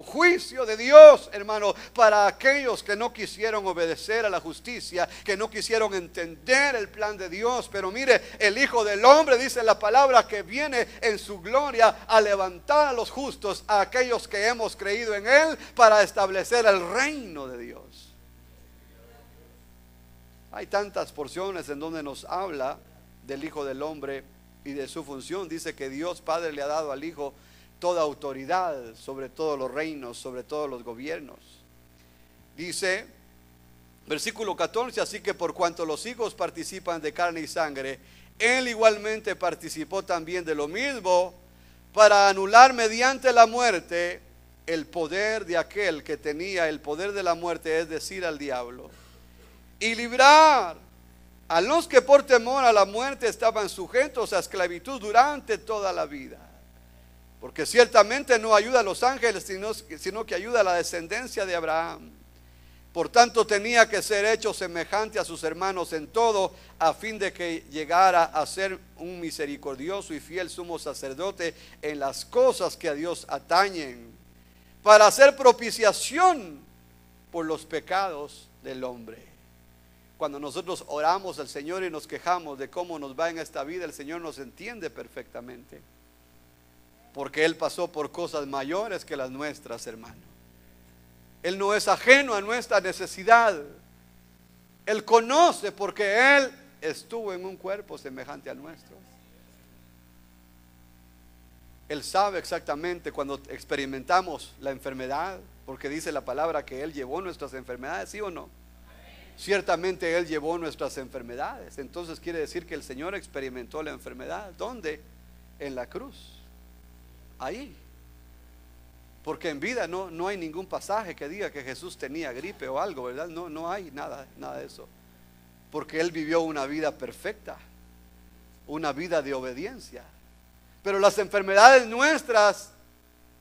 Juicio de Dios, hermano, para aquellos que no quisieron obedecer a la justicia, que no quisieron entender el plan de Dios. Pero mire, el Hijo del Hombre, dice la palabra, que viene en su gloria a levantar a los justos, a aquellos que hemos creído en Él, para establecer el reino de Dios. Hay tantas porciones en donde nos habla del Hijo del Hombre y de su función. Dice que Dios Padre le ha dado al Hijo toda autoridad sobre todos los reinos, sobre todos los gobiernos. Dice, versículo 14, así que por cuanto los hijos participan de carne y sangre, Él igualmente participó también de lo mismo, para anular mediante la muerte el poder de aquel que tenía el poder de la muerte, es decir, al diablo, y librar a los que por temor a la muerte estaban sujetos a esclavitud durante toda la vida. Porque ciertamente no ayuda a los ángeles, sino que ayuda a la descendencia de Abraham. Por tanto tenía que ser hecho semejante a sus hermanos en todo, a fin de que llegara a ser un misericordioso y fiel sumo sacerdote en las cosas que a Dios atañen, para hacer propiciación por los pecados del hombre. Cuando nosotros oramos al Señor y nos quejamos de cómo nos va en esta vida, el Señor nos entiende perfectamente, porque Él pasó por cosas mayores que las nuestras, hermano. Él no es ajeno a nuestra necesidad. Él conoce, porque Él estuvo en un cuerpo semejante al nuestro. Él sabe exactamente cuando experimentamos la enfermedad, porque dice la palabra que Él llevó nuestras enfermedades, ¿sí o no? Ciertamente Él llevó nuestras enfermedades. Entonces quiere decir que el Señor experimentó la enfermedad. ¿Dónde? En la cruz. Ahí. Porque en vida no hay ningún pasaje que diga que Jesús tenía gripe o algo, ¿verdad? No hay nada de eso. Porque Él vivió una vida perfecta, una vida de obediencia. Pero las enfermedades nuestras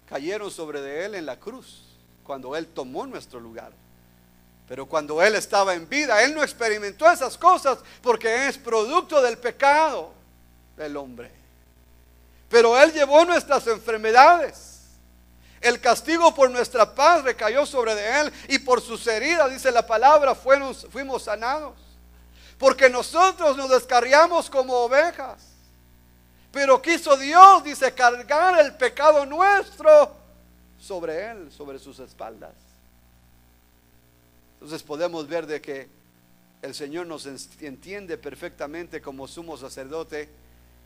cayeron sobre de Él en la cruz, cuando Él tomó nuestro lugar. Pero cuando Él estaba en vida, Él no experimentó esas cosas, porque es producto del pecado del hombre. Pero Él llevó nuestras enfermedades. El castigo por nuestra paz recayó sobre de Él, y por sus heridas, dice la palabra, fuimos sanados. Porque nosotros nos descarriamos como ovejas, pero quiso Dios, dice, cargar el pecado nuestro sobre Él, sobre sus espaldas. Entonces podemos ver de que el Señor nos entiende perfectamente como sumo sacerdote,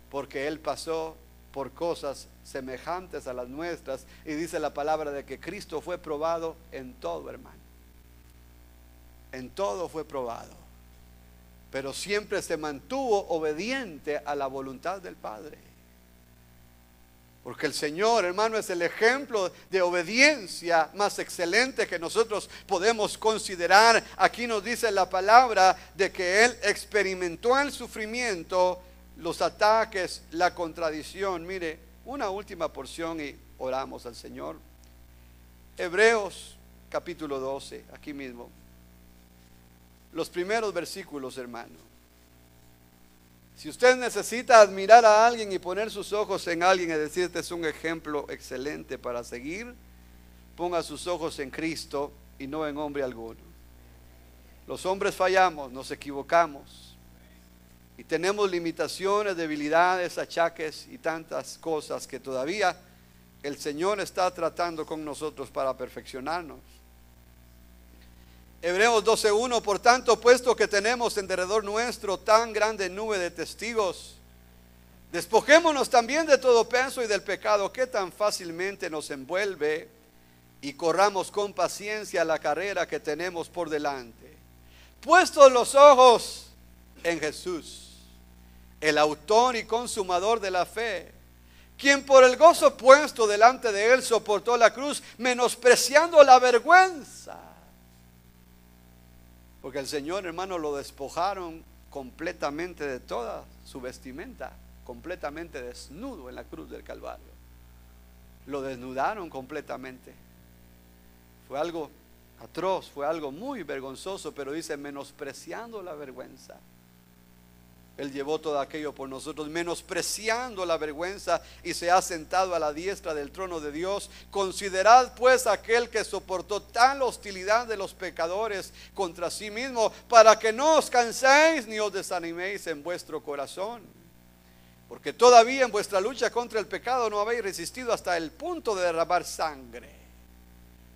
porque Él pasó por cosas semejantes a las nuestras, y dice la palabra de que Cristo fue probado en todo, hermano. En todo fue probado, pero siempre se mantuvo obediente a la voluntad del Padre. Porque el Señor, hermano, es el ejemplo de obediencia más excelente que nosotros podemos considerar. Aquí nos dice la palabra de que Él experimentó el sufrimiento, los ataques, la contradicción. Mire, una última porción y oramos al Señor. Hebreos capítulo 12, aquí mismo. Los primeros versículos, hermano. Si usted necesita admirar a alguien y poner sus ojos en alguien y decir, este es un ejemplo excelente para seguir, ponga sus ojos en Cristo y no en hombre alguno. Los hombres fallamos, nos equivocamos y tenemos limitaciones, debilidades, achaques y tantas cosas que todavía el Señor está tratando con nosotros para perfeccionarnos. Hebreos 12:1, por tanto, puesto que tenemos en derredor nuestro tan grande nube de testigos, despojémonos también de todo peso y del pecado que tan fácilmente nos envuelve, y corramos con paciencia la carrera que tenemos por delante, puestos los ojos en Jesús, el autor y consumador de la fe, quien por el gozo puesto delante de Él soportó la cruz, menospreciando la vergüenza. Porque el Señor, hermano, lo despojaron completamente de toda su vestimenta, completamente desnudo en la cruz del Calvario. Lo desnudaron completamente. Fue algo atroz, fue algo muy vergonzoso, pero dice, menospreciando la vergüenza. Él llevó todo aquello por nosotros, menospreciando la vergüenza, y se ha sentado a la diestra del trono de Dios. Considerad pues aquel que soportó tal hostilidad de los pecadores contra sí mismo, para que no os canséis ni os desaniméis en vuestro corazón. Porque todavía en vuestra lucha contra el pecado no habéis resistido hasta el punto de derramar sangre.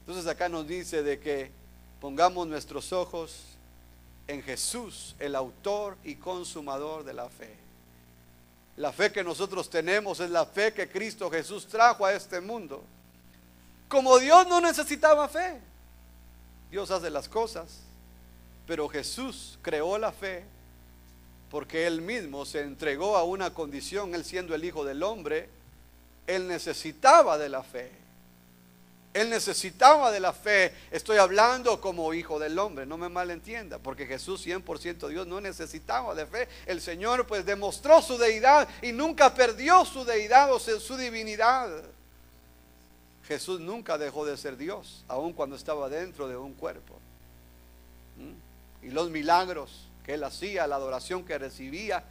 Entonces acá nos dice de que pongamos nuestros ojos en Jesús, el autor y consumador de la fe. La fe que nosotros tenemos es la fe que Cristo Jesús trajo a este mundo. Como Dios no necesitaba fe, Dios hace las cosas, pero Jesús creó la fe porque Él mismo se entregó a una condición. Él, siendo el Hijo del Hombre, Él necesitaba de la fe. Él necesitaba de la fe. Estoy hablando como Hijo del Hombre, no me malentienda, porque Jesús, 100% Dios, no necesitaba de fe. El Señor pues demostró su deidad y nunca perdió su deidad o su divinidad. Jesús nunca dejó de ser Dios, aun cuando estaba dentro de un cuerpo. Y los milagros que Él hacía, la adoración que recibía,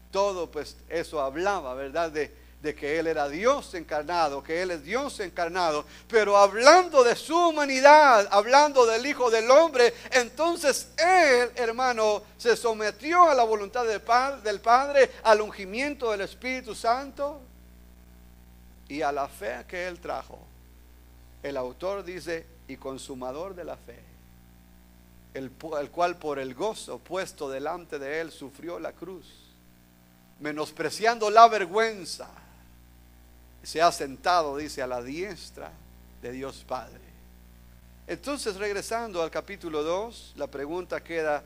todo pues eso hablaba, ¿verdad?, de que Él era Dios encarnado, que Él es Dios encarnado. Pero hablando de su humanidad, hablando del Hijo del Hombre, entonces Él, hermano, se sometió a la voluntad del Padre, al ungimiento del Espíritu Santo y a la fe que Él trajo. El autor dice, y consumador de la fe, el cual por el gozo puesto delante de Él sufrió la cruz, menospreciando la vergüenza, se ha sentado, dice, a la diestra de Dios Padre. Entonces, regresando al capítulo 2, la pregunta queda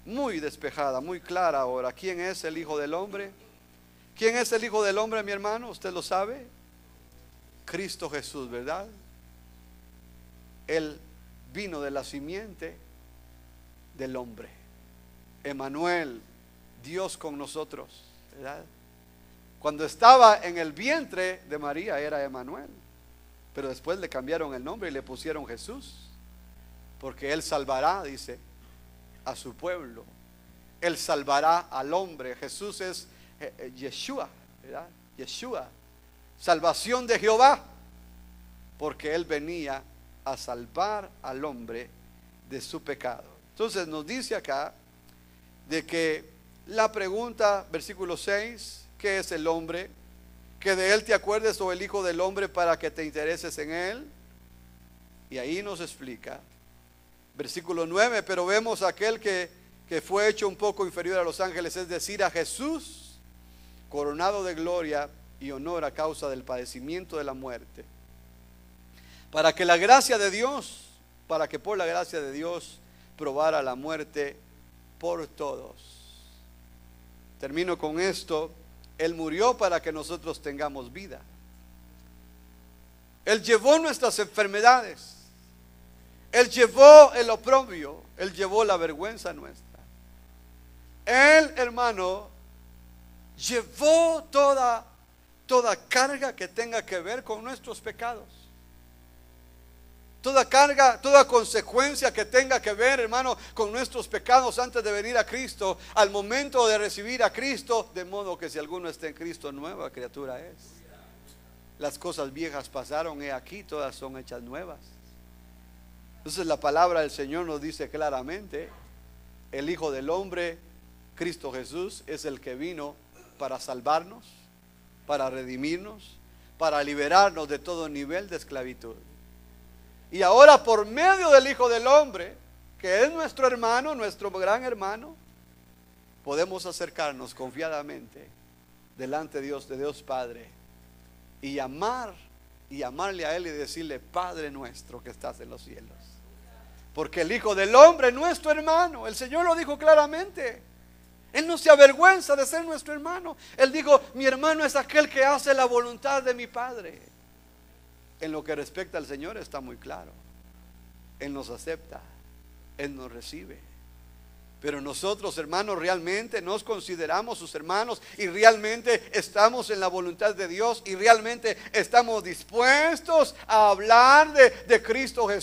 muy despejada, muy clara ahora. ¿Quién es el Hijo del Hombre? ¿Quién es el Hijo del Hombre, mi hermano? ¿Usted lo sabe? Cristo Jesús, ¿verdad? Él vino de la simiente del hombre. Emmanuel, Dios con nosotros, ¿verdad? Cuando estaba en el vientre de María era Emmanuel, pero después le cambiaron el nombre y le pusieron Jesús, porque Él salvará, dice, a su pueblo. Él salvará al hombre. Jesús es Yeshua, ¿verdad? Yeshua, salvación de Jehová, porque Él venía a salvar al hombre de su pecado. Entonces nos dice acá de que la pregunta, versículo 6, ¿qué es el hombre? Que de él te acuerdes, o el Hijo del Hombre, para que te intereses en él. Y ahí nos explica, versículo 9, pero vemos a aquel que fue hecho un poco inferior a los ángeles, es decir, a Jesús, coronado de gloria y honor a causa del padecimiento de la muerte, para que por la gracia de Dios probara la muerte por todos. Termino con esto. Él murió para que nosotros tengamos vida. Él llevó nuestras enfermedades. Él llevó el oprobio. Él llevó la vergüenza nuestra. Él, hermano, llevó toda carga que tenga que ver con nuestros pecados. Toda carga, toda consecuencia que tenga que ver, hermano, con nuestros pecados antes de venir a Cristo, al momento de recibir a Cristo, de modo que si alguno está en Cristo, nueva criatura es. Las cosas viejas pasaron, he aquí, todas son hechas nuevas. Entonces la palabra del Señor nos dice claramente, el Hijo del Hombre, Cristo Jesús, es el que vino para salvarnos, para redimirnos, para liberarnos de todo nivel de esclavitud. Y ahora, por medio del Hijo del Hombre, que es nuestro hermano, nuestro gran hermano, podemos acercarnos confiadamente delante de Dios Padre y amarle a Él y decirle: Padre nuestro que estás en los cielos. Porque el Hijo del Hombre es nuestro hermano. El Señor lo dijo claramente. Él no se avergüenza de ser nuestro hermano. Él dijo: mi hermano es aquel que hace la voluntad de mi Padre. En lo que respecta al Señor está muy claro. Él nos acepta, Él nos recibe. Pero nosotros, hermanos, realmente nos consideramos sus hermanos y realmente estamos en la voluntad de Dios y realmente estamos dispuestos a hablar de Cristo Jesús.